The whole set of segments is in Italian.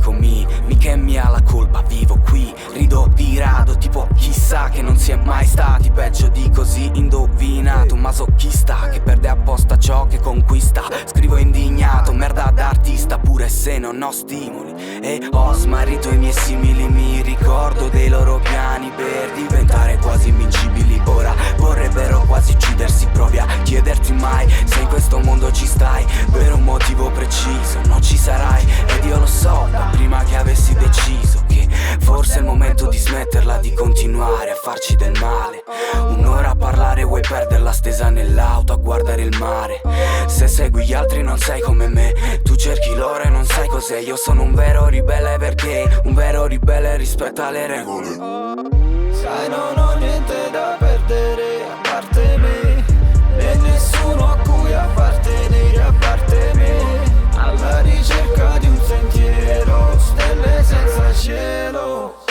mi, mica mi ha la colpa, vivo qui, rido di rado, tipo chissà che non si è mai stati peggio di così, indovinato, masochista che perde apposta ciò che conquista. Scrivo indignato, merda d'artista, pure se non ho stimoli e ho smarrito i miei simili. Mi ricordo dei loro piani per diventare quasi invincibili. Ora vorrebbero quasi uccidersi, provi a chiederti mai se in questo mondo ci stai per un motivo preciso. Non ci sarai ed io lo so da prima che avessi deciso che forse è il momento di smetterla di continuare a farci del male. Un'ora a parlare, vuoi perderla stesa nell'auto a guardare il mare. Se segui gli altri non sei come me, tu cerchi l'oro e non sai cos'è. Io sono un vero ribelle perché un vero ribelle rispetta le regole. Sai, non ho niente da perdere a parte me, e nessuno a cui appartenere a parte me. Alla ricerca di un sentiero, stelle senza cielo,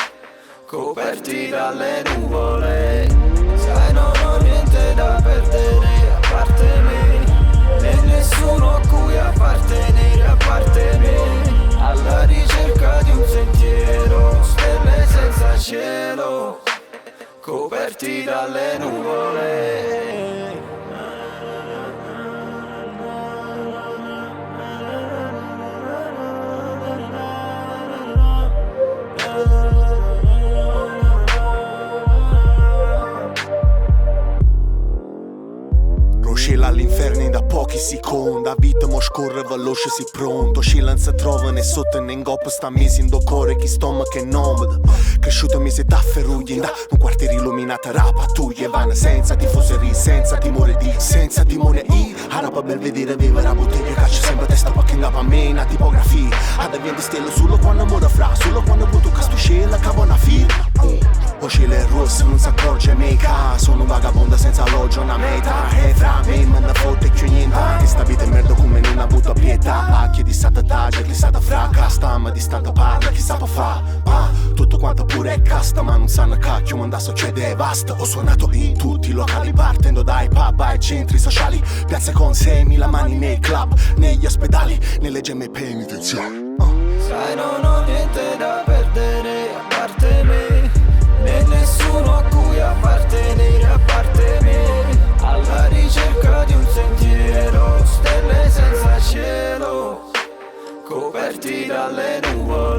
coperti dalle nuvole. Sai, non ho niente da perdere a parte me, e nessuno a cui appartenere a parte me. Alla ricerca di un sentiero, stelle senza cielo, coperti dalle nuvole. Scela all'inferno da pochi secondi, la vita mo scorre veloce si pronto. Scela non si trova né sotto né in coppa, sta mesi in do cuore chi stomaco è nomade. Cresciuto mesi da ferrugli, da un quartiere illuminato da pattuglie vanno senza tifoserie, senza timore di araba bel vedere aveva la bottiglia caccia sempre testa pa che andava a me una tipografia. Ad avviene stelle solo quando muore fra, solo quando vuoto casto scela cavo una firma. O scela è rossa non si accorge mica, sono un vagabondo senza alloggio una meta. E fra me me ne fotte più niente, che sta vita è merda come non ha avuto pietà. Chi di stata tagia, chi stata fracca, stamma di stata parla, chi sa pa fa. Tutto quanto pure è casta, ma non sanno cacchio, mondo succede e basta. Ho suonato in tutti i locali, partendo dai pub ai centri sociali, piazze con 6.000 mani nei club, negli ospedali, nelle gemme penitenziali. Sai, non ho niente da perdere a parte me, e nessuno a cui appartenere a parte me. Alla ricerca di un sentiero, stelle senza cielo, coperti dalle nuvole.